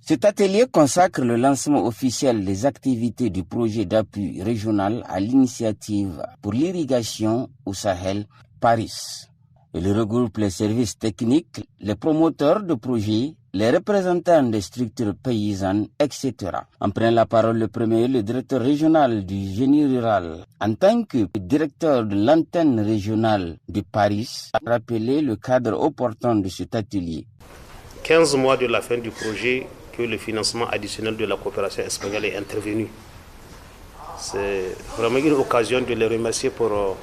Cet atelier consacre le lancement officiel des activités du projet d'appui régional à l'initiative pour l'irrigation au Sahel, Paris. Il regroupe les services techniques, les promoteurs de projets, les représentants des structures paysannes, etc. En prenant la parole le premier, le directeur régional du génie rural, en tant que directeur de l'antenne régionale de Paris, a rappelé le cadre opportun de cet atelier. 15 mois de la fin du projet, que le financement additionnel de la coopération espagnole est intervenu. C'est vraiment une occasion de les remercier pour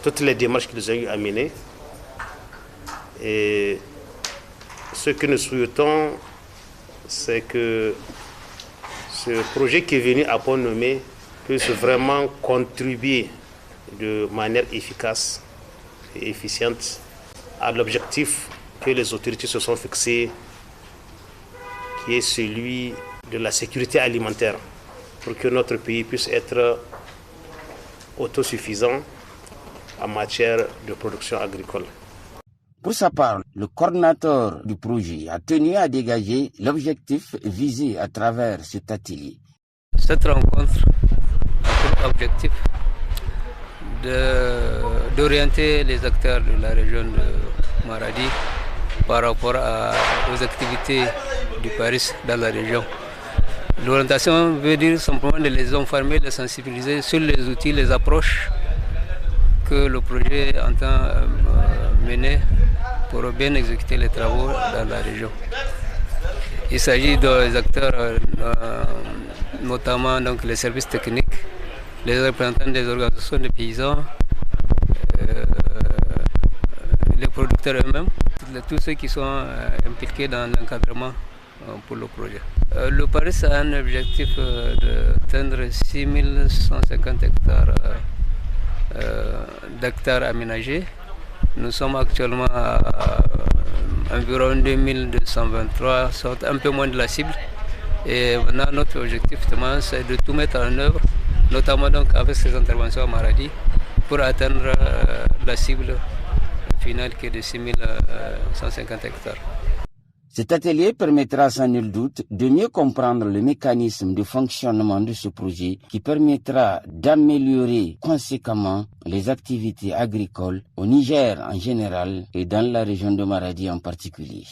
toutes les démarches qu'ils ont eu à mener. Et ce que nous souhaitons, c'est que ce projet qui est venu à point nommé puisse vraiment contribuer de manière efficace et efficiente à l'objectif que les autorités se sont fixées, qui est celui de la sécurité alimentaire, pour que notre pays puisse être autosuffisant en matière de production agricole. Pour sa part, le coordinateur du projet a tenu à dégager l'objectif visé à travers cet atelier. Cette rencontre a pour objectif d'orienter les acteurs de la région de Maradi par rapport aux activités du Paris dans la région. L'orientation veut dire simplement de les informer, de les sensibiliser sur les outils, les approches que le projet entend mener pour bien exécuter les travaux dans la région. Il s'agit des acteurs, notamment donc, les services techniques, les représentants des organisations de paysans, les producteurs eux-mêmes, tous ceux qui sont impliqués dans l'encadrement pour le projet. Le Paris a un objectif d'atteindre 6150 hectares d'hectares aménagés. Nous sommes actuellement à environ 2223, soit un peu moins de la cible. Et maintenant, notre objectif, c'est de tout mettre en œuvre, notamment donc avec ces interventions à Maradi, pour atteindre la cible finale qui est de 6150 hectares. Cet atelier permettra sans nul doute de mieux comprendre le mécanisme de fonctionnement de ce projet qui permettra d'améliorer conséquemment les activités agricoles au Niger en général et dans la région de Maradi en particulier.